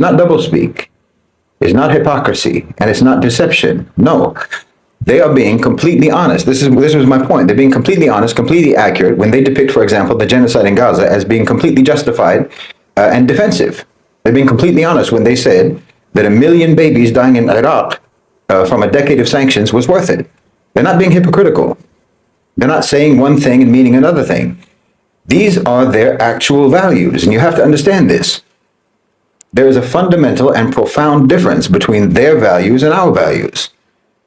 not doublespeak. It's not hypocrisy, and it's not deception. No, they are being completely honest. This was my point. They're being completely honest, completely accurate when they depict, for example, the genocide in Gaza as being completely justified and defensive. They're being completely honest when they said that 1 million babies dying in Iraq from a decade of sanctions was worth it. They're not being hypocritical. They're not saying one thing and meaning another thing. These are their actual values, and you have to understand this. There is a fundamental and profound difference between their values and our values.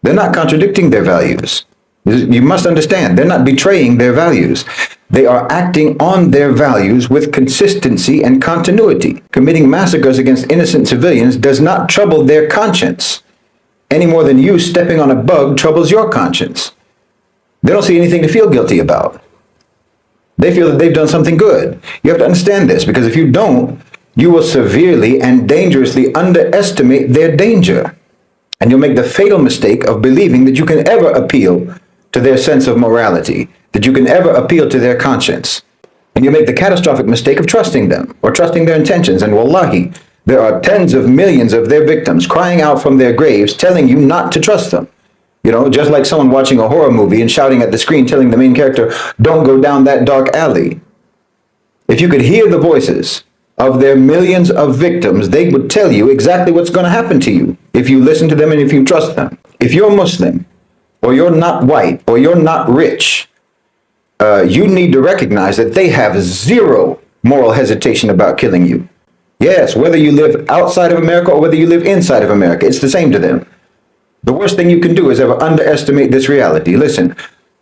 They're not contradicting their values. You must understand, they're not betraying their values. They are acting on their values with consistency and continuity. Committing massacres against innocent civilians does not trouble their conscience, any more than you stepping on a bug troubles your conscience. They don't see anything to feel guilty about. They feel that they've done something good. You have to understand this, because if you don't, you will severely and dangerously underestimate their danger. And you'll make the fatal mistake of believing that you can ever appeal to their sense of morality, that you can ever appeal to their conscience. And you make the catastrophic mistake of trusting them or trusting their intentions. And wallahi, there are tens of millions of their victims crying out from their graves, telling you not to trust them. You know, just like someone watching a horror movie and shouting at the screen, telling the main character, don't go down that dark alley. If you could hear the voices of their millions of victims, they would tell you exactly what's going to happen to you if you listen to them and if you trust them. If you're Muslim, or you're not white, or you're not rich, you need to recognize that they have zero moral hesitation about killing you. Yes, whether you live outside of America or whether you live inside of America, it's the same to them. The worst thing you can do is ever underestimate this reality. Listen,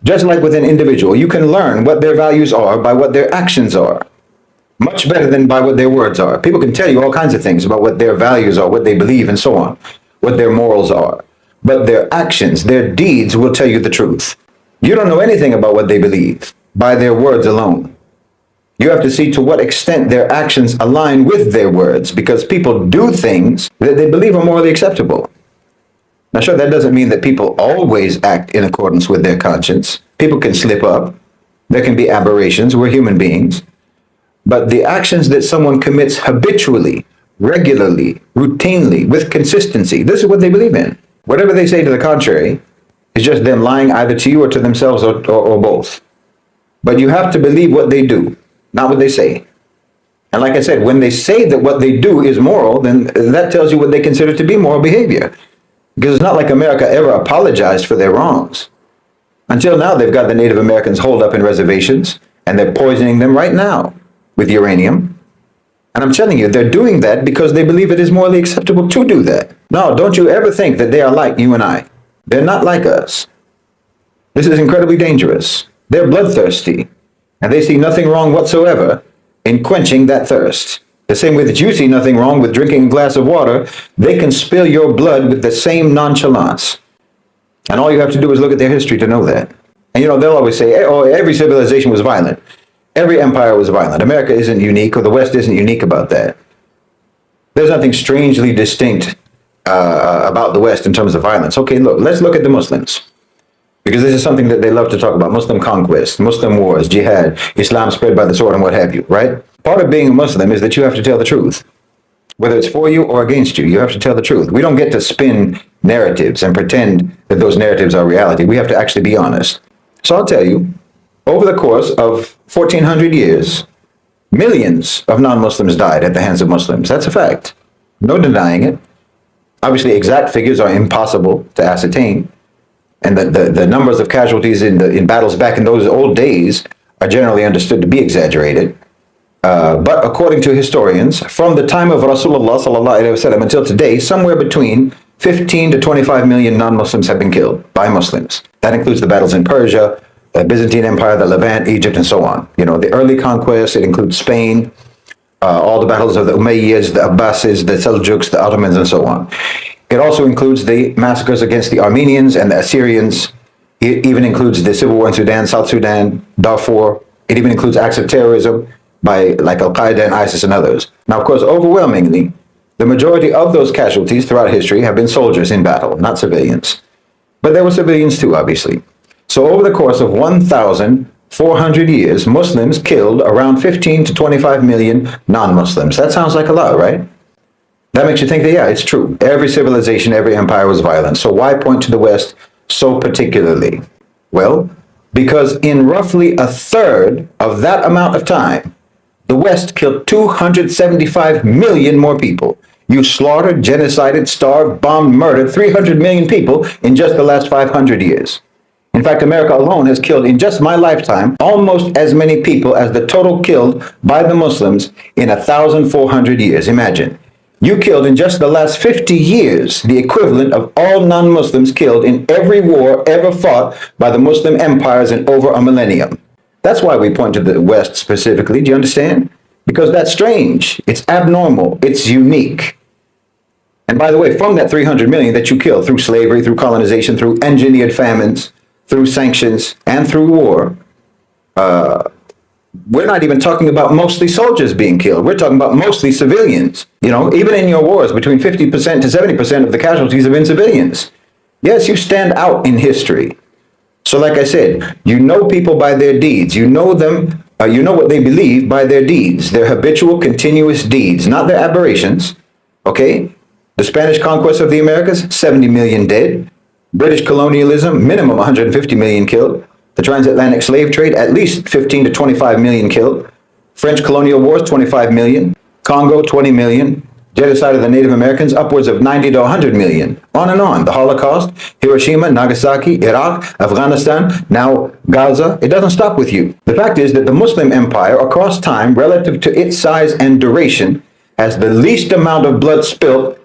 just like with an individual, you can learn what their values are by what their actions are. Much better than by what their words are. People can tell you all kinds of things about what their values are, what they believe, and so on, what their morals are. But their actions, their deeds will tell you the truth. You don't know anything about what they believe by their words alone. You have to see to what extent their actions align with their words, because people do things that they believe are morally acceptable. Now, sure, that doesn't mean that people always act in accordance with their conscience. People can slip up. There can be aberrations. We're human beings. But the actions that someone commits habitually, regularly, routinely, with consistency, this is what they believe in. Whatever they say to the contrary is just them lying either to you or to themselves or both. But you have to believe what they do, not what they say. And like I said, when they say that what they do is moral, then that tells you what they consider to be moral behavior. Because it's not like America ever apologized for their wrongs. Until now, they've got the Native Americans holed up in reservations, and they're poisoning them right now with uranium. And I'm telling you, they're doing that because they believe it is morally acceptable to do that. No, don't you ever think that they are like you and I. They're not like us. This is incredibly dangerous. They're bloodthirsty, and they see nothing wrong whatsoever in quenching that thirst. The same way that you see nothing wrong with drinking a glass of water, they can spill your blood with the same nonchalance. And all you have to do is look at their history to know that. And you know, they'll always say, oh, every civilization was violent. Every empire was violent. America isn't unique, or the West isn't unique about that. There's nothing strangely distinct about the West in terms of violence. Okay, look, let's look at the Muslims. Because this is something that they love to talk about. Muslim conquest, Muslim wars, jihad, Islam spread by the sword, and what have you, right? Part of being a Muslim is that you have to tell the truth. Whether it's for you or against you, you have to tell the truth. We don't get to spin narratives and pretend that those narratives are reality. We have to actually be honest. So I'll tell you, over the course of 1400 years, millions of non-Muslims died at the hands of Muslims. That's a fact. No denying it. Obviously, exact figures are impossible to ascertain. And the numbers of casualties in battles back in those old days are generally understood to be exaggerated. But according to historians, from the time of Rasulullah sallallahu alaihi wasallam until today, somewhere between 15 to 25 million non-Muslims have been killed by Muslims. That includes the battles in Persia, the Byzantine Empire, the Levant, Egypt, and so on. You know, the early conquests, it includes Spain, all the battles of the Umayyads, the Abbasids, the Seljuks, the Ottomans, and so on. It also includes the massacres against the Armenians and the Assyrians. It even includes the civil war in Sudan, South Sudan, Darfur. It even includes acts of terrorism by like Al-Qaeda and ISIS and others. Now, of course, overwhelmingly, the majority of those casualties throughout history have been soldiers in battle, not civilians. But there were civilians too, obviously. So over the course of 1,400 years, Muslims killed around 15 to 25 million non-Muslims. That sounds like a lot, right? That makes you think that, yeah, it's true. Every civilization, every empire was violent. So why point to the West so particularly? Well, because in roughly a third of that amount of time, the West killed 275 million more people. You slaughtered, genocided, starved, bombed, murdered 300 million people in just the last 500 years. In fact, America alone has killed in just my lifetime almost as many people as the total killed by the Muslims in 1,400 years. Imagine. You killed in just the last 50 years the equivalent of all non-Muslims killed in every war ever fought by the Muslim empires in over a millennium. That's why we point to the West specifically. Do you understand? Because that's strange. It's abnormal. It's unique. And by the way, from that 300 million that you killed through slavery, through colonization, through engineered famines, through sanctions, and through war, we're not even talking about mostly soldiers being killed. We're talking about mostly civilians. You know, even in your wars, between 50% to 70% of the casualties have been civilians. Yes, you stand out in history. So like I said, you know people by their deeds. You know them, you know what they believe by their deeds, their habitual, continuous deeds, not their aberrations. Okay? The Spanish conquest of the Americas, 70 million dead. British colonialism, minimum 150 million killed. The transatlantic slave trade, at least 15 to 25 million killed. French colonial wars, 25 million. Congo, 20 million. Genocide of the Native Americans, upwards of 90 to 100 million. On and on. The Holocaust, Hiroshima, Nagasaki, Iraq, Afghanistan, now Gaza. It doesn't stop with you. The fact is that the Muslim empire, across time, relative to its size and duration, has the least amount of blood spilt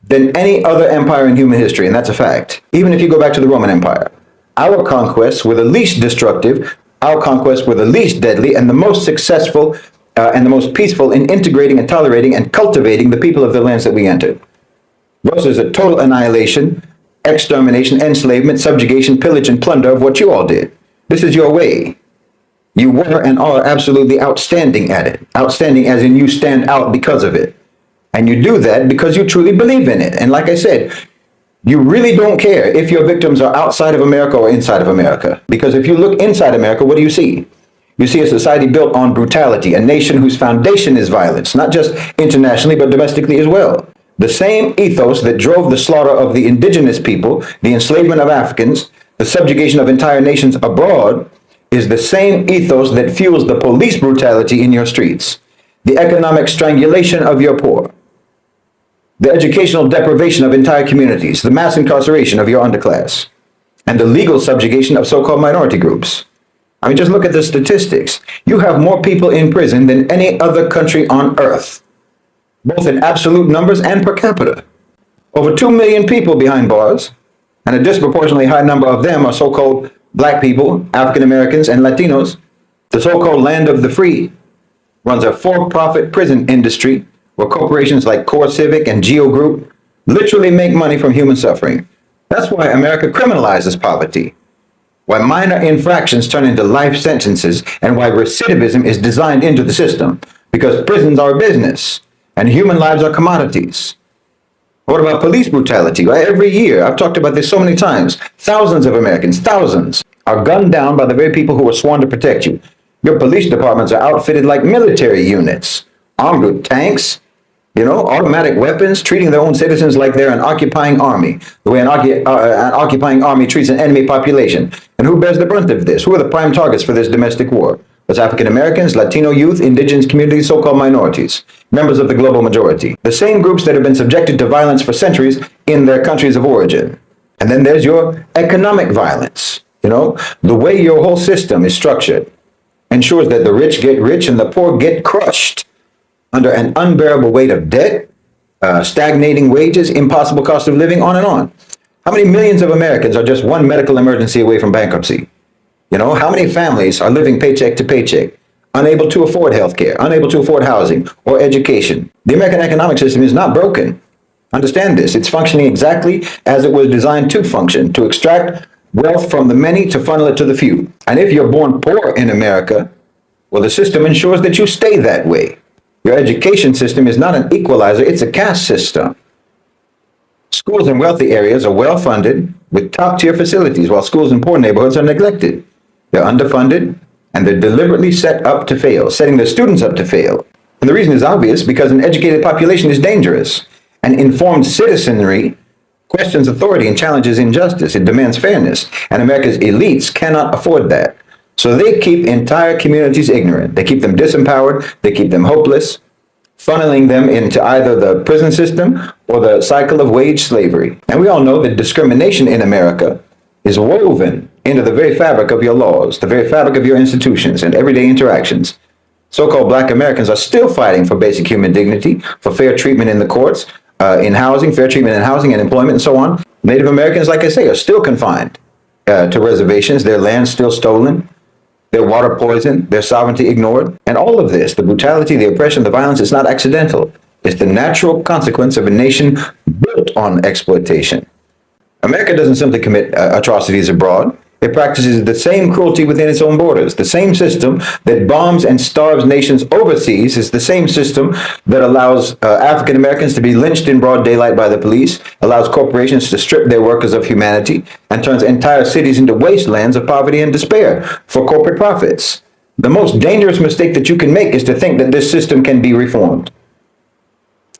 than any other empire in human history, and that's a fact. Even if you go back to the Roman Empire. Our conquests were the least destructive, our conquests were the least deadly, and the most successful and the most peaceful in integrating and tolerating and cultivating the people of the lands that we entered. Versus a total annihilation, extermination, enslavement, subjugation, pillage, and plunder of what you all did. This is your way. You were and are absolutely outstanding at it. Outstanding as in you stand out because of it. And you do that because you truly believe in it. And like I said, you really don't care if your victims are outside of America or inside of America. Because if you look inside America, what do you see? You see a society built on brutality, a nation whose foundation is violence, not just internationally, but domestically as well. The same ethos that drove the slaughter of the indigenous people, the enslavement of Africans, the subjugation of entire nations abroad, is the same ethos that fuels the police brutality in your streets, the economic strangulation of your poor, the educational deprivation of entire communities, the mass incarceration of your underclass, and the legal subjugation of so-called minority groups. I mean, just look at the statistics. You have more people in prison than any other country on earth, both in absolute numbers and per capita. Over 2 million people behind bars, and a disproportionately high number of them are so-called black people, African Americans, and Latinos. The so-called land of the free runs a for-profit prison industry where corporations like Core Civic and Geo Group literally make money from human suffering. That's why America criminalizes poverty, why minor infractions turn into life sentences, and why recidivism is designed into the system, because prisons are a business and human lives are commodities. What about police brutality? Well, every year, I've talked about this so many times, thousands of Americans, thousands, are gunned down by the very people who were sworn to protect you. Your police departments are outfitted like military units, armed with tanks, automatic weapons, treating their own citizens like they're an occupying army, the way an occupying army treats an enemy population. And who bears the brunt of this? Who are the prime targets for this domestic war? It's African Americans, Latino youth, indigenous communities, so-called minorities, members of the global majority. The same groups that have been subjected to violence for centuries in their countries of origin. And then there's your economic violence. The way your whole system is structured ensures that the rich get rich and the poor get crushed under an unbearable weight of debt, stagnating wages, impossible cost of living, on and on. How many millions of Americans are just one medical emergency away from bankruptcy? How many families are living paycheck to paycheck, unable to afford health care, unable to afford housing or education? The American economic system is not broken. Understand this. It's functioning exactly as it was designed to function, to extract wealth from the many to funnel it to the few. And if you're born poor in America, well, the system ensures that you stay that way. Your education system is not an equalizer, it's a caste system. Schools in wealthy areas are well-funded with top-tier facilities, while schools in poor neighborhoods are neglected. They're underfunded, and they're deliberately set up to fail, setting their students up to fail. And the reason is obvious, because an educated population is dangerous. An informed citizenry questions authority and challenges injustice. It demands fairness. And America's elites cannot afford that. So they keep entire communities ignorant. They keep them disempowered. They keep them hopeless, funneling them into either the prison system or the cycle of wage slavery. And we all know that discrimination in America is woven into the very fabric of your laws, the very fabric of your institutions and everyday interactions. So-called Black Americans are still fighting for basic human dignity, for fair treatment in the courts, in housing, fair treatment in housing and employment and so on. Native Americans, like I say, are still confined to reservations, their land still stolen, their water poisoned, their sovereignty ignored. And all of this, the brutality, the oppression, the violence, is not accidental. It's the natural consequence of a nation built on exploitation. America doesn't simply commit atrocities abroad. It practices the same cruelty within its own borders. The same system that bombs and starves nations overseas is the same system that allows African Americans to be lynched in broad daylight by the police, allows corporations to strip their workers of humanity, and turns entire cities into wastelands of poverty and despair for corporate profits. The most dangerous mistake that you can make is to think that this system can be reformed.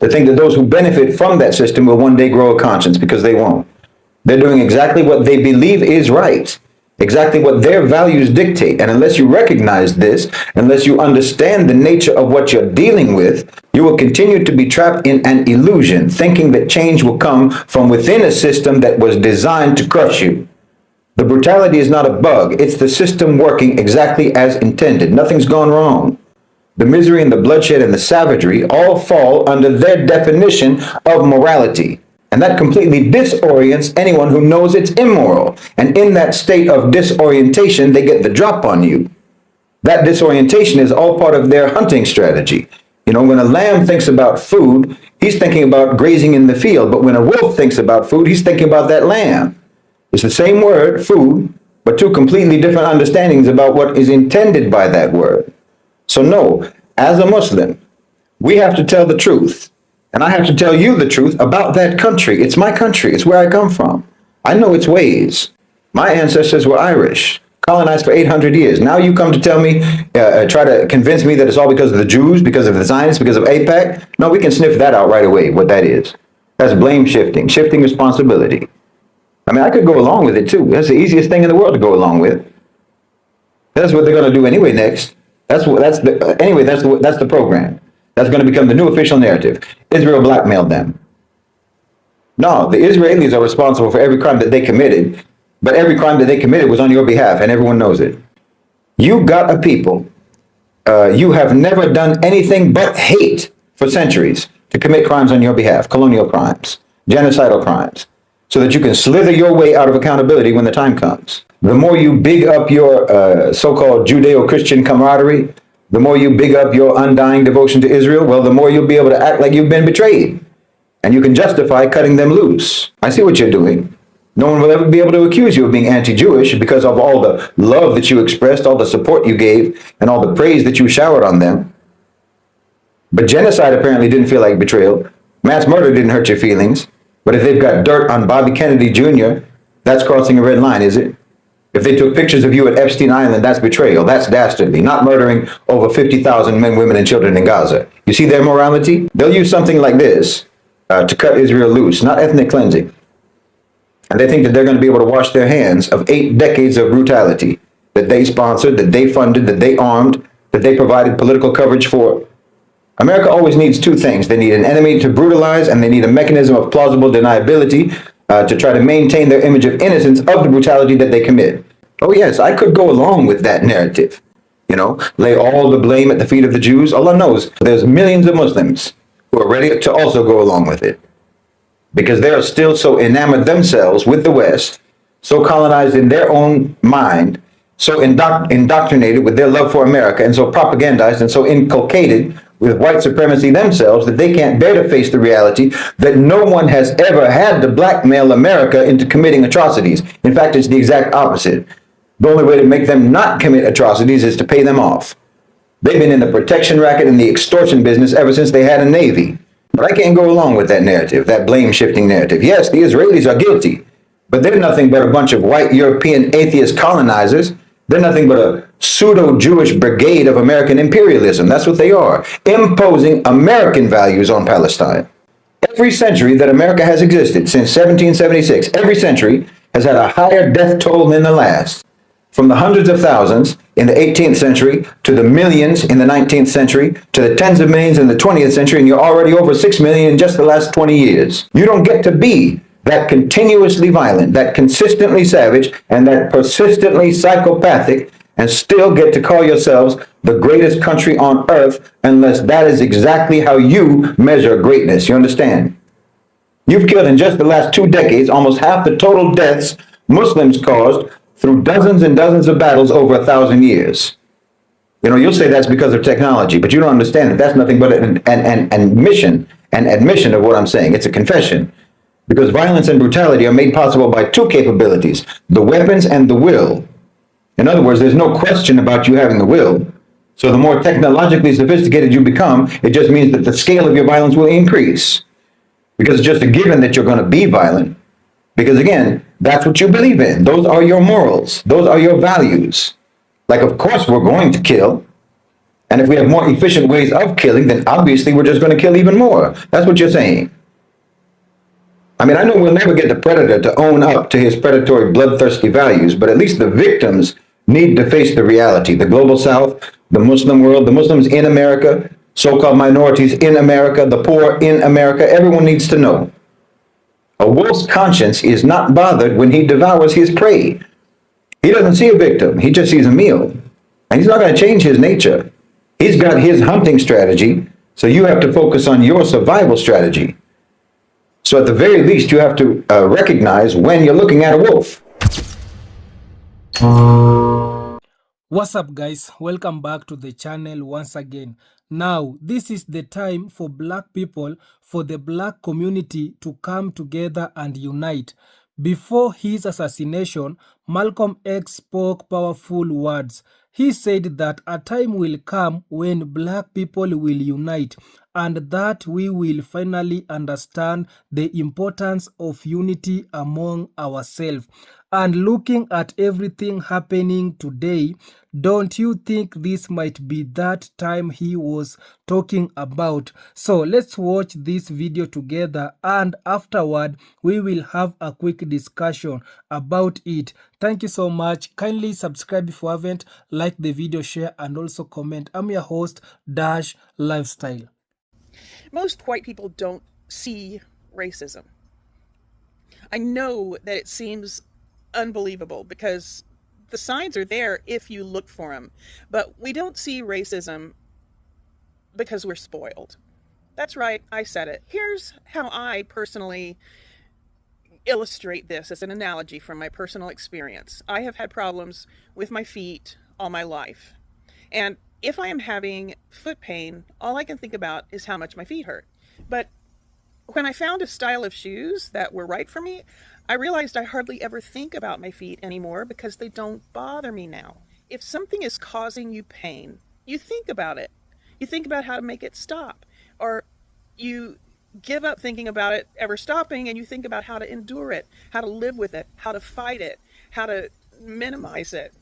To think that those who benefit from that system will one day grow a conscience, because they won't. They're doing exactly what they believe is right. Exactly what their values dictate. And unless you recognize this, unless you understand the nature of what you're dealing with, you will continue to be trapped in an illusion, thinking that change will come from within a system that was designed to crush you. The brutality is not a bug. It's the system working exactly as intended. Nothing's gone wrong. The misery and the bloodshed and the savagery all fall under their definition of morality. And that completely disorients anyone who knows it's immoral. And in that state of disorientation, they get the drop on you. That disorientation is all part of their hunting strategy. You know, when a lamb thinks about food, he's thinking about grazing in the field. But when a wolf thinks about food, he's thinking about that lamb. It's the same word, food, but two completely different understandings about what is intended by that word. So no, as a Muslim, we have to tell the truth. And I have to tell you the truth about that country. It's my country. It's where I come from. I know its ways. My ancestors were Irish, colonized for 800 years. Now you come to tell me, try to convince me that it's all because of the Jews, because of the Zionists, because of AIPAC. No, we can sniff that out right away, what that is. That's blame shifting, shifting responsibility. I mean, I could go along with it too. That's the easiest thing in the world to go along with. That's what they're going to do anyway next. That's the program. That's going to become the new official narrative. Israel blackmailed them. No, the Israelis are responsible for every crime that they committed, but every crime that they committed was on your behalf, and everyone knows it. You got a people. You have never done anything but hate for centuries to commit crimes on your behalf, colonial crimes, genocidal crimes, so that you can slither your way out of accountability when the time comes. The more you big up your so-called Judeo-Christian camaraderie, the more you big up your undying devotion to Israel, well, the more you'll be able to act like you've been betrayed. And you can justify cutting them loose. I see what you're doing. No one will ever be able to accuse you of being anti-Jewish because of all the love that you expressed, all the support you gave, and all the praise that you showered on them. But genocide apparently didn't feel like betrayal. Mass murder didn't hurt your feelings. But if they've got dirt on Bobby Kennedy Jr., that's crossing a red line, is it? If they took pictures of you at Epstein Island, that's betrayal. That's dastardly. Not murdering over 50,000 men, women, and children in Gaza. You see their morality? They'll use something like this to cut Israel loose, not ethnic cleansing. And they think that they're going to be able to wash their hands of 8 decades of brutality that they sponsored, that they funded, that they armed, that they provided political coverage for. America always needs two things. They need an enemy to brutalize, and they need a mechanism of plausible deniability to try to maintain their image of innocence of the brutality that they commit. Oh yes, I could go along with that narrative. You know, lay all the blame at the feet of the Jews. Allah knows there's millions of Muslims who are ready to also go along with it, because they are still so enamored themselves with the West, so colonized in their own mind, so indoctrinated with their love for America, and so propagandized and so inculcated with white supremacy themselves that they can't bear to face the reality that no one has ever had to blackmail America into committing atrocities. In fact, it's the exact opposite. The only way to make them not commit atrocities is to pay them off. They've been in the protection racket and the extortion business ever since they had a navy. But I can't go along with that narrative, that blame-shifting narrative. Yes, the Israelis are guilty, but they're nothing but a bunch of white European atheist colonizers. They're nothing but a pseudo-Jewish brigade of American imperialism. That's what they are, imposing American values on Palestine. Every century that America has existed since 1776, every century has had a higher death toll than the last. From the hundreds of thousands in the 18th century to the millions in the 19th century to the tens of millions in the 20th century, and you're already over 6 million in just the last 20 years. You don't get to be that continuously violent, that consistently savage, and that persistently psychopathic and still get to call yourselves the greatest country on earth unless that is exactly how you measure greatness. You understand? You've killed in just the last 2 decades almost half the total deaths Muslims caused through dozens and dozens of battles over 1,000 years. You'll say that's because of technology, but you don't understand that that's nothing but an admission of what I'm saying. It's a confession. Because violence and brutality are made possible by two capabilities, the weapons and the will. In other words, there's no question about you having the will. So the more technologically sophisticated you become, it just means that the scale of your violence will increase. Because it's just a given that you're going to be violent. Because again, that's what you believe in. Those are your morals. Those are your values. Like, of course, we're going to kill. And if we have more efficient ways of killing, then obviously we're just going to kill even more. That's what you're saying. I mean, I know we'll never get the predator to own up to his predatory, bloodthirsty values, but at least the victims need to face the reality. The global South, the Muslim world, the Muslims in America, so-called minorities in America, the poor in America, everyone needs to know. A wolf's conscience is not bothered when he devours his prey. He doesn't see a victim, he just sees a meal. And he's not going to change his nature. He's got his hunting strategy, so you have to focus on your survival strategy. So at the very least, you have to recognize when you're looking at a wolf. What's up, guys? Welcome back to the channel once again. Now, this is the time for black people, for the black community to come together and unite. Before his assassination, Malcolm X spoke powerful words. He said that a time will come when black people will unite and that we will finally understand the importance of unity among ourselves. And looking at everything happening today, don't you think this might be that time he was talking about? So let's watch this video together and afterward we will have a quick discussion about it. Thank you so much. Kindly subscribe if you haven't, like the video, share and also comment. I'm your host, Dash Lifestyle. Most white people don't see racism. I know that it seems unbelievable because the signs are there if you look for them, but we don't see racism because we're spoiled. That's right, I said it. Here's how I personally illustrate this as an analogy from my personal experience. I have had problems with my feet all my life. And if I am having foot pain, all I can think about is how much my feet hurt. But when I found a style of shoes that were right for me, I realized I hardly ever think about my feet anymore because they don't bother me now. If something is causing you pain, you think about it. You think about how to make it stop. Or you give up thinking about it ever stopping and you think about how to endure it, how to live with it, how to fight it, how to minimize it.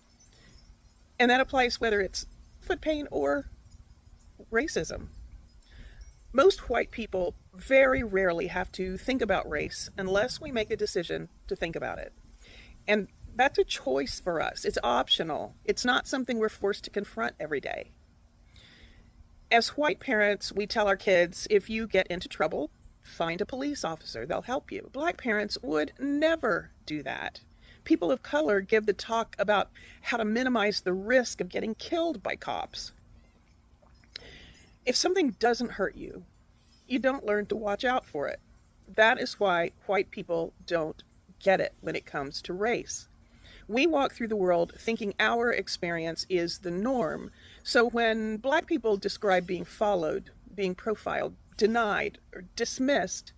And that applies whether it's foot pain or racism. Most white people very rarely have to think about race unless we make a decision to think about it. And that's a choice for us. It's optional. It's not something we're forced to confront every day. As white parents, we tell our kids, if you get into trouble, find a police officer. They'll help you. Black parents would never do that. People of color give the talk about how to minimize the risk of getting killed by cops. If something doesn't hurt you, you don't learn to watch out for it. That is why white people don't get it when it comes to race. We walk through the world thinking our experience is the norm. So when black people describe being followed, being profiled, denied, or dismissed,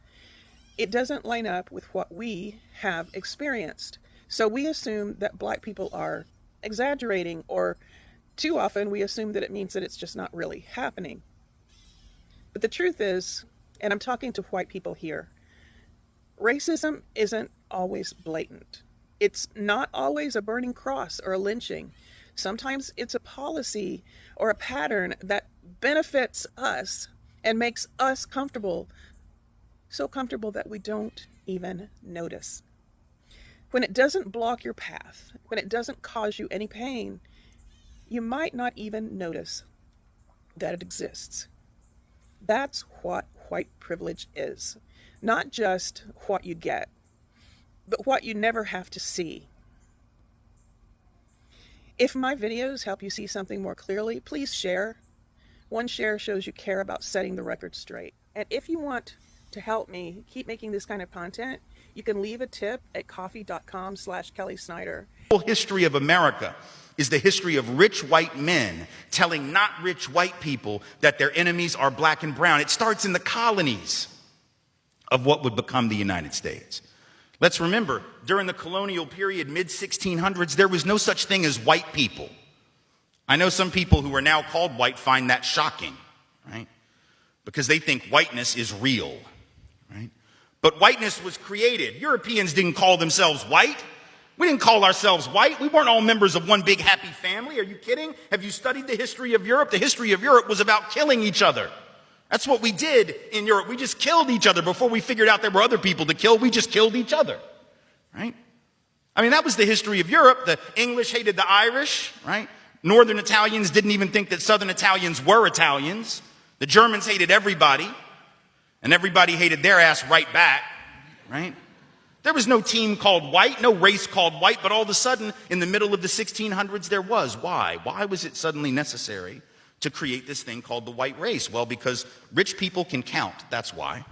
it doesn't line up with what we have experienced. So we assume that black people are exaggerating, or too often we assume that it means that it's just not really happening. But the truth is, and I'm talking to white people here, racism isn't always blatant. It's not always a burning cross or a lynching. Sometimes it's a policy or a pattern that benefits us and makes us comfortable so comfortable that we don't even notice. When it doesn't block your path, when it doesn't cause you any pain, you might not even notice that it exists. That's what white privilege is. Not just what you get, but what you never have to see. If my videos help you see something more clearly, please share. One share shows you care about setting the record straight. And if you want to help me keep making this kind of content, you can leave a tip at coffee.com/Kelly Snyder. The whole history of America is the history of rich white men telling not rich white people that their enemies are black and brown. It starts in the colonies of what would become the United States. Let's remember, during the colonial period, mid-1600s, there was no such thing as white people. I know some people who are now called white find that shocking, right? Because they think whiteness is real, right? But whiteness was created. Europeans didn't call themselves white. We didn't call ourselves white. We weren't all members of one big happy family. Are you kidding? Have you studied the history of Europe? The history of Europe was about killing each other. That's what we did in Europe. We just killed each other before we figured out there were other people to kill. We just killed each other, right? I mean, that was the history of Europe. The English hated the Irish, right? Northern Italians didn't even think that Southern Italians were Italians. The Germans hated everybody, and everybody hated their ass right back, right? There was no team called white, no race called white, but all of a sudden, in the middle of the 1600s, there was. Why? Why was it suddenly necessary to create this thing called the white race? Well, because rich people can count, that's why.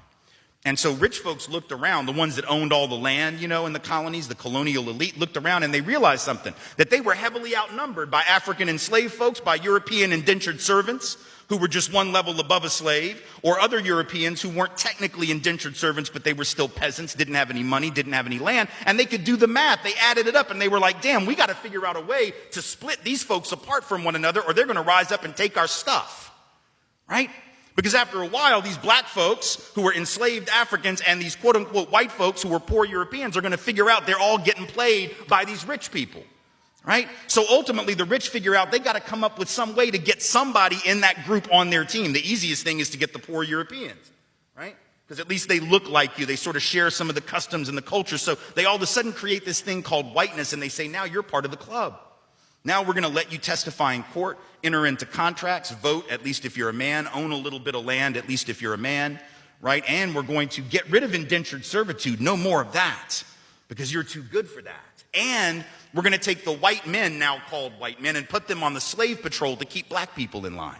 And so rich folks looked around, the ones that owned all the land, in the colonies, the colonial elite, looked around and they realized something, that they were heavily outnumbered by African enslaved folks, by European indentured servants, who were just one level above a slave, or other Europeans who weren't technically indentured servants, but they were still peasants, didn't have any money, didn't have any land, and they could do the math. They added it up, and they were like, damn, we got to figure out a way to split these folks apart from one another, or they're going to rise up and take our stuff, right? Because after a while, these black folks who were enslaved Africans and these quote-unquote white folks who were poor Europeans are going to figure out they're all getting played by these rich people. Right? So ultimately, the rich figure out they got to come up with some way to get somebody in that group on their team. The easiest thing is to get the poor Europeans, right? Because at least they look like you. They sort of share some of the customs and the culture. So they all of a sudden create this thing called whiteness, and they say, now you're part of the club. Now we're going to let you testify in court, enter into contracts, vote, at least if you're a man, own a little bit of land, at least if you're a man, right? And we're going to get rid of indentured servitude. No more of that, because you're too good for that. And we're going to take the white men, now called white men, and put them on the slave patrol to keep black people in line.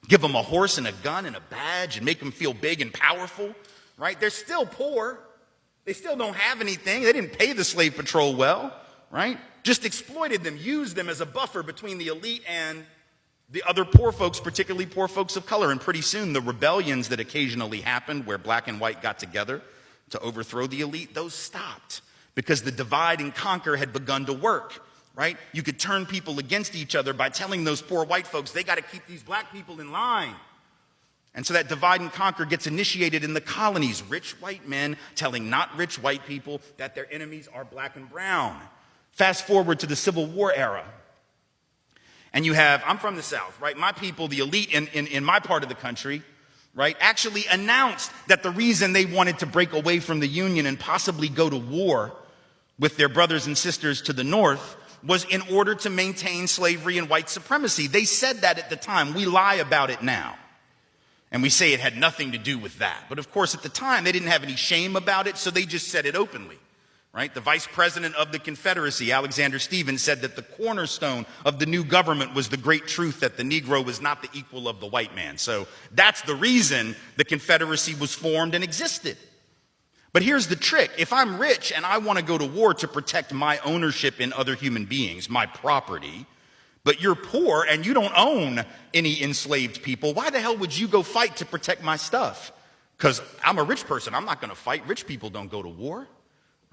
Give them a horse and a gun and a badge and make them feel big and powerful, right? They're still poor. They still don't have anything. They didn't pay the slave patrol well, right? Just exploited them, used them as a buffer between the elite and the other poor folks, particularly poor folks of color. And pretty soon, the rebellions that occasionally happened where black and white got together to overthrow the elite, those stopped. Because the divide and conquer had begun to work, right? You could turn people against each other by telling those poor white folks, they got to keep these black people in line. And so that divide and conquer gets initiated in the colonies. Rich white men telling not rich white people that their enemies are black and brown. Fast forward to the Civil War era. And you have, I'm from the South, right? My people, the elite in my part of the country, right, actually announced that the reason they wanted to break away from the Union and possibly go to war with their brothers and sisters to the north was in order to maintain slavery and white supremacy. They said that at the time. We lie about it now. And we say it had nothing to do with that. But of course, at the time, they didn't have any shame about it, so they just said it openly. Right? The vice president of the Confederacy, Alexander Stephens, said that the cornerstone of the new government was the great truth that the Negro was not the equal of the white man. So that's the reason the Confederacy was formed and existed. But here's the trick. If I'm rich and I want to go to war to protect my ownership in other human beings, my property, but you're poor and you don't own any enslaved people, why the hell would you go fight to protect my stuff? Because I'm a rich person. I'm not going to fight. Rich people don't go to war,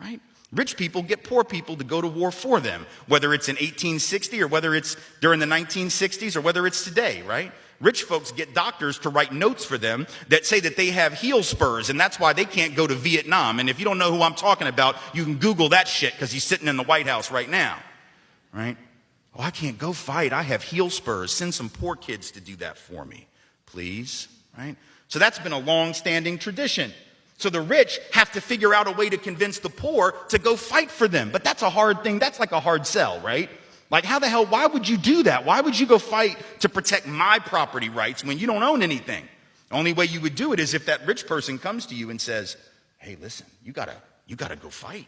right? Rich people get poor people to go to war for them, whether it's in 1860 or whether it's during the 1960s or whether it's today, right? Rich folks get doctors to write notes for them that say that they have heel spurs, and that's why they can't go to Vietnam. And if you don't know who I'm talking about, you can Google that shit because he's sitting in the White House right now, right? Oh, I can't go fight. I have heel spurs. Send some poor kids to do that for me, please, right? So that's been a long-standing tradition. So the rich have to figure out a way to convince the poor to go fight for them. But that's a hard thing. That's like a hard sell, right? Like, how the hell, why would you do that? Why would you go fight to protect my property rights when you don't own anything? The only way you would do it is if that rich person comes to you and says, hey, listen, you gotta go fight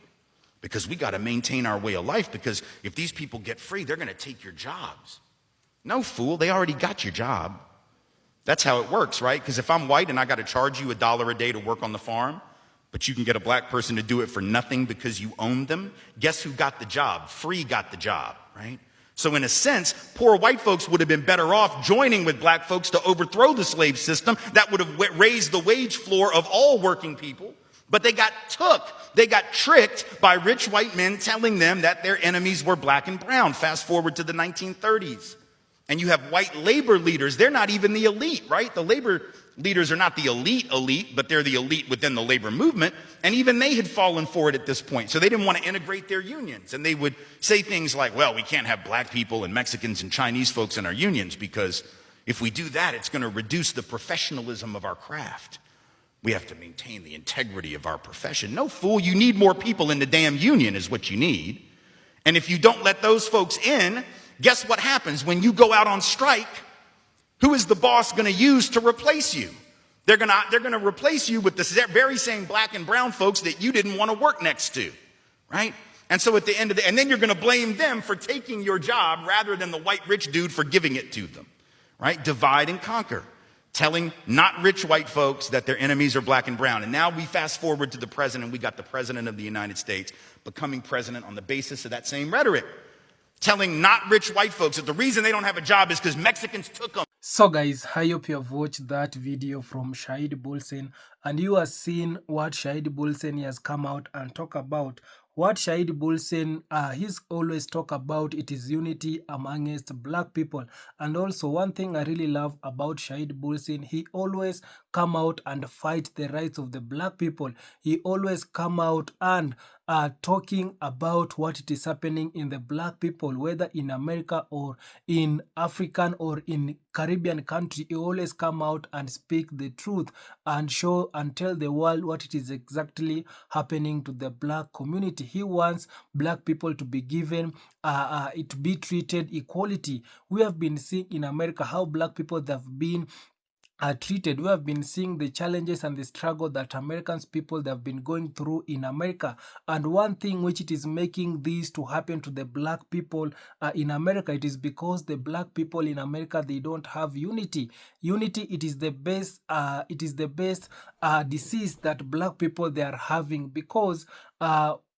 because we gotta maintain our way of life, because if these people get free, they're gonna take your jobs. No, fool, they already got your job. That's how it works, right? Because if I'm white and I got to charge you $1 a day to work on the farm, but you can get a black person to do it for nothing because you own them, guess who got the job? Free got the job, right? So in a sense, poor white folks would have been better off joining with black folks to overthrow the slave system. That would have raised the wage floor of all working people. But they got tricked by rich white men telling them that their enemies were black and brown. Fast forward to the 1930s. And you have white labor leaders. They're not even the elite, right? The labor leaders are not the elite, but they're the elite within the labor movement. And even they had fallen for it at this point. So they didn't want to integrate their unions. And they would say things like, well, we can't have black people and Mexicans and Chinese folks in our unions because if we do that, it's going to reduce the professionalism of our craft. We have to maintain the integrity of our profession. No, fool, you need more people in the damn union is what you need. And if you don't let those folks in, guess what happens when you go out on strike? Who is the boss going to use to replace you? They're going to replace you with the very same black and brown folks that you didn't want to work next to, right? And so at the end of and then you're going to blame them for taking your job rather than the white rich dude for giving it to them, right? Divide and conquer, telling not rich white folks that their enemies are black and brown. And now we fast forward to the president. We got the president of the United States becoming president on the basis of that same rhetoric, telling not rich white folks that the reason they don't have a job is because Mexicans took them. So guys, I hope you have watched that video from Shahid Bolsen and you have seen what Shahid Bolsen has come out and talk about. What Shahid Bolsen, he's always talk about it is unity amongst black people. And also one thing I really love about Shahid Bolsen, he always come out and fight the rights of the black people. He always come out and talking about what it is happening in the black people, whether in America or in African or in Caribbean country. He always come out and speak the truth and show and tell the world what it is exactly happening to the black community. He wants black people to be given to be treated equality. We have been seeing in America how black people have been are treated. We have been seeing the challenges and the struggle that Americans people have been going through in America. And one thing which it is making this to happen to the black people in America, it is because the black people in America, they don't have unity. Unity, it is the best disease that black people they are having, because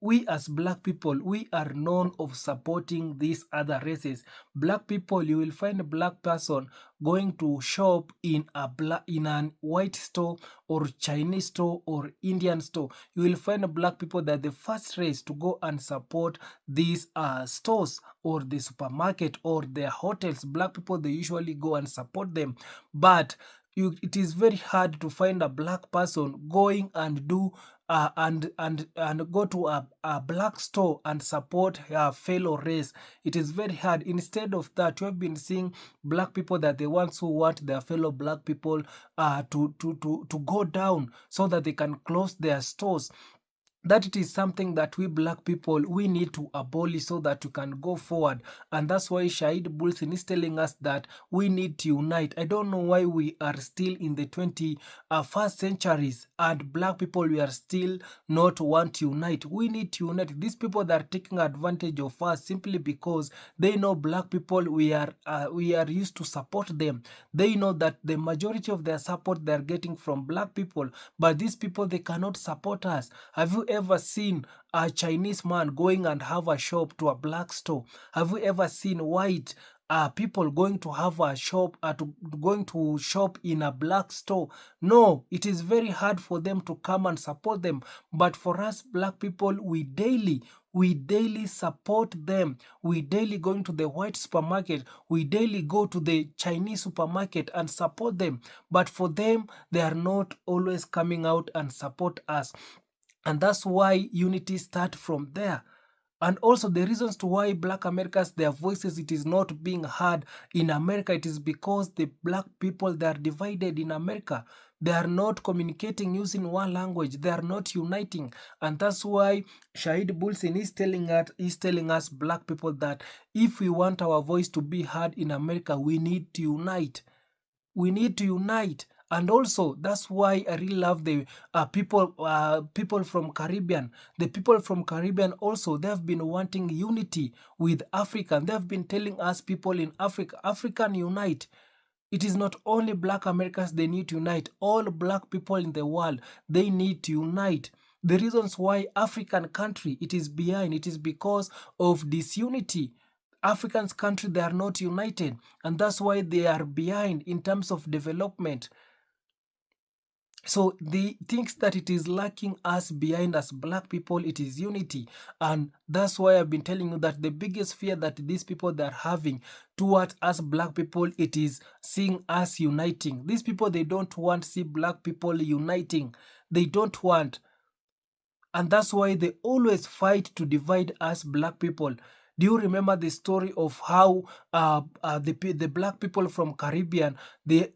we as black people, we are known of supporting these other races. Black people, you will find a black person going to shop in an white store or Chinese store or Indian store. You will find a black people that the first race to go and support these stores or the supermarket or their hotels. Black people, they usually go and support them. But it is very hard to find a black person going and do and go to a black store and support her fellow race. It is very hard. Instead of that, you have been seeing black people that the ones who want their fellow black people to go down so that they can close their stores. That it is something that we black people, we need to abolish so that we can go forward. And that's why Shahid Bolsen is telling us that we need to unite. I don't know why we are still in the 21st centuries and black people, we are still not want to unite. We need to unite. These people that are taking advantage of us simply because they know black people, we are used to support them. They know that the majority of their support they are getting from black people, but these people, they cannot support us. Have you ever seen a Chinese man going and have a shop to a black store? Have you ever seen white people going to have a shop, going to shop in a black store? No, it is very hard for them to come and support them. But for us black people, we daily support them. We daily going to the white supermarket. We daily go to the Chinese supermarket and support them. But for them, they are not always coming out and support us. And that's why unity starts from there. And also the reasons to why black Americans, their voices, it is not being heard in America, it is because the black people, they are divided in America. They are not communicating using one language. They are not uniting. And that's why Shahid Bolsen is telling us black people that if we want our voice to be heard in America, we need to unite. We need to unite. And also, that's why I really love the people from Caribbean. The people from Caribbean also, they have been wanting unity with Africa. They have been telling us people in Africa, African unite. It is not only black Americans they need to unite. All black people in the world, they need to unite. The reasons why African country, it is behind, it is because of disunity. Africans country, they are not united, and that's why they are behind in terms of development. So the things that it is lacking us behind as black people, it is unity. And that's why I've been telling you that the biggest fear that these people they are having towards us black people, it is seeing us uniting. These people, they don't want to see black people uniting. They don't want. And that's why they always fight to divide us black people. Do you remember the story of how the black people from Caribbean, they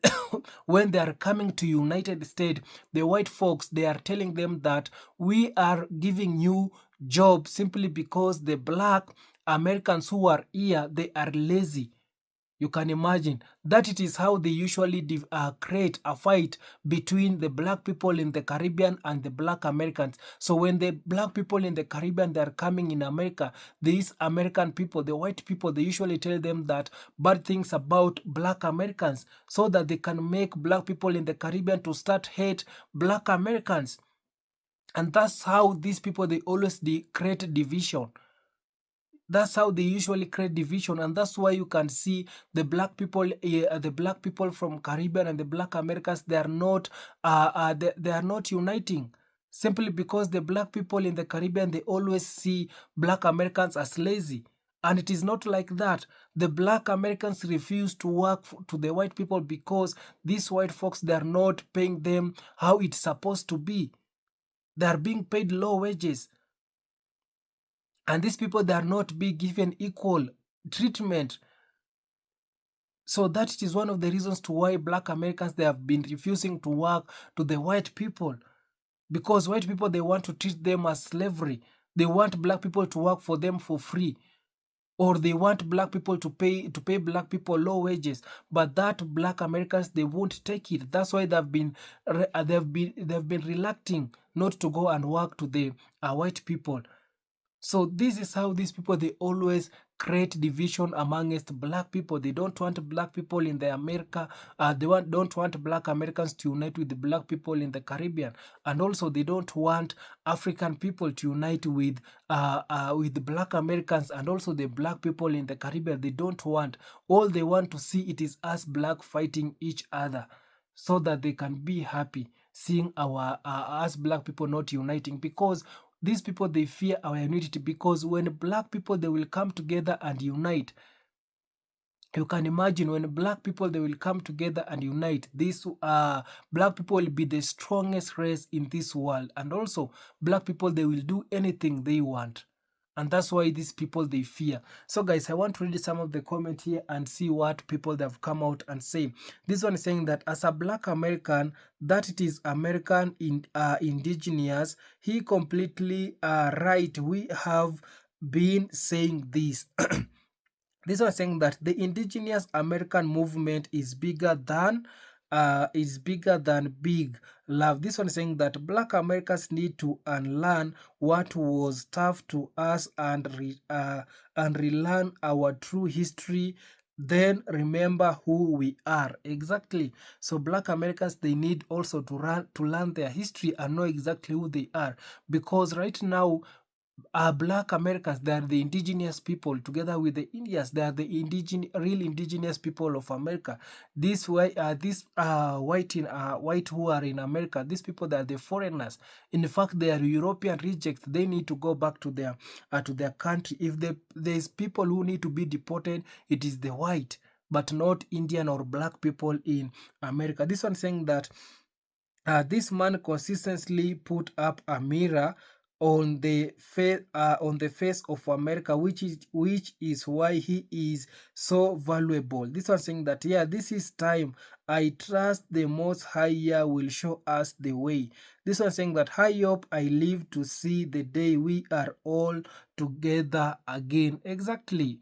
when they are coming to United States, the white folks, they are telling them that we are giving you jobs simply because the black Americans who are here, they are lazy. You can imagine that it is how they usually create a fight between the black people in the Caribbean and the black Americans. So when the black people in the Caribbean, they are coming in America, these American people, the white people, they usually tell them that bad things about black Americans so that they can make black people in the Caribbean to start hate black Americans. And that's how these people, they always create division. That's how they usually create division, and that's why you can see the black people from Caribbean and the black Americans, they are not they are not uniting, simply because the black people in the Caribbean, they always see black Americans as lazy. And it is not like that. The black Americans refuse to work to the white people because these white folks, they are not paying them how it's supposed to be. They are being paid low wages. And these people, they are not being given equal treatment. So that is one of the reasons to why black Americans, they have been refusing to work to the white people. Because white people, they want to treat them as slavery. They want black people to work for them for free. Or they want black people to pay black people low wages. But that black Americans, they won't take it. That's why they've been reluctant not to go and work to the white people. So this is how these people, they always create division amongst black people. They don't want black people in the America. Don't want black Americans to unite with the black people in the Caribbean, and also they don't want African people to unite with the black Americans and also the black people in the Caribbean. They don't want. All they want to see, it is us black fighting each other, so that they can be happy seeing our us black people not uniting, because these people, they fear our unity. Because when black people, they will come together and unite, you can imagine when black people, they will come together and unite, these black people will be the strongest race in this world. And also black people, they will do anything they want. And that's why these people, they fear. So guys, I want to read some of the comment here and see what people that have come out and say. This one is saying that as a black American, that it is American indigenous, he completely right. We have been saying this. This one saying that the indigenous American movement is bigger than big love. This one is saying that black Americans need to unlearn what was tough to us and relearn our true history, then remember who we are. Exactly. So black Americans, they need also to learn their history and know exactly who they are, because right now black Americans, they are the indigenous people. Together with the Indians, they are the real indigenous people of America. This white who are in America, these people, they are the foreigners. In fact, they are European rejects. They need to go back to their country. If there's people who need to be deported, it is the white, but not Indian or black people in America. This one saying that this man consistently put up a mirror on the face of America, which is why he is so valuable. This one saying that, yeah, this is time. I trust the Most High will show us the way. This one saying that, I hope I live to see the day we are all together again. Exactly.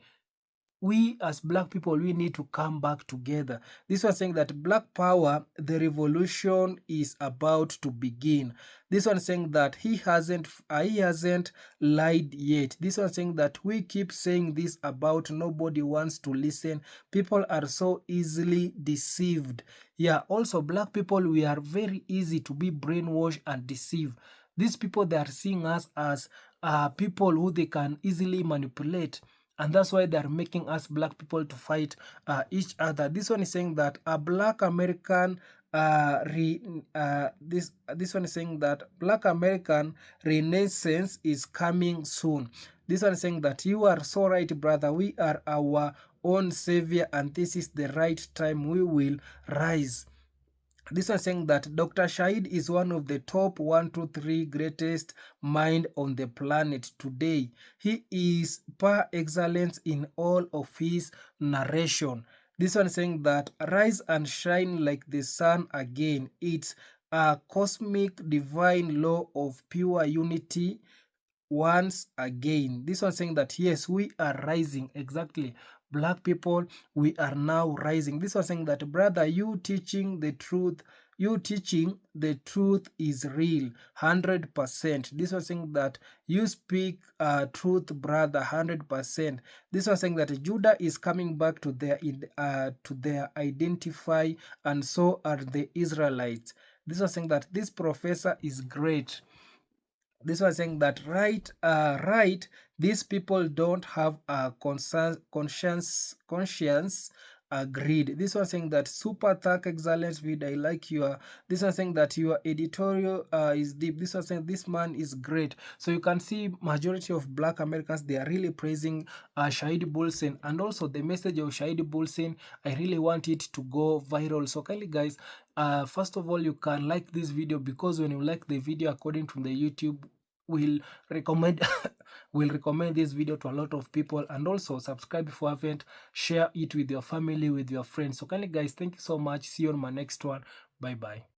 We as black people, we need to come back together. This one saying that black power, the revolution is about to begin. This one saying that he hasn't lied yet. This one saying that we keep saying this about nobody wants to listen. People are so easily deceived. Yeah, also black people, we are very easy to be brainwashed and deceived. These people, they are seeing us as people who they can easily manipulate, and that's why they're making us black people to fight each other. This one is saying that a black American this one is saying that black American renaissance is coming soon. This one is saying that you are so right, brother. We are our own savior, and this is the right time we will rise. This one saying that Dr. Shahid is one of the top 1, 2, 3 greatest mind on the planet today. He is par excellence in all of his narration. This one saying that rise and shine like the sun again. It's a cosmic divine law of pure unity once again. This one saying that yes, we are rising. Exactly. Black people, we are now rising. This one saying that, brother, you teaching the truth is real, 100%. This one saying that you speak truth, brother, 100%. This one saying that Judah is coming back to their identify, and so are the Israelites. This one saying that this professor is great. This was saying that right, these people don't have a conscience agreed. This was saying that super thank excellence vid, I like your. This was saying that your editorial is deep. This was saying this man is great. So you can see majority of black Americans, they are really praising Shahid Bolsen, and also the message of Shahid Bolsen, I really want it to go viral. So kindly guys, first of all, you can like this video, because when you like the video, according to the YouTube, will recommend will recommend this video to a lot of people. And also subscribe if you haven't, share it with your family, with your friends. So kindly guys, thank you so much. See you on my next one. Bye bye.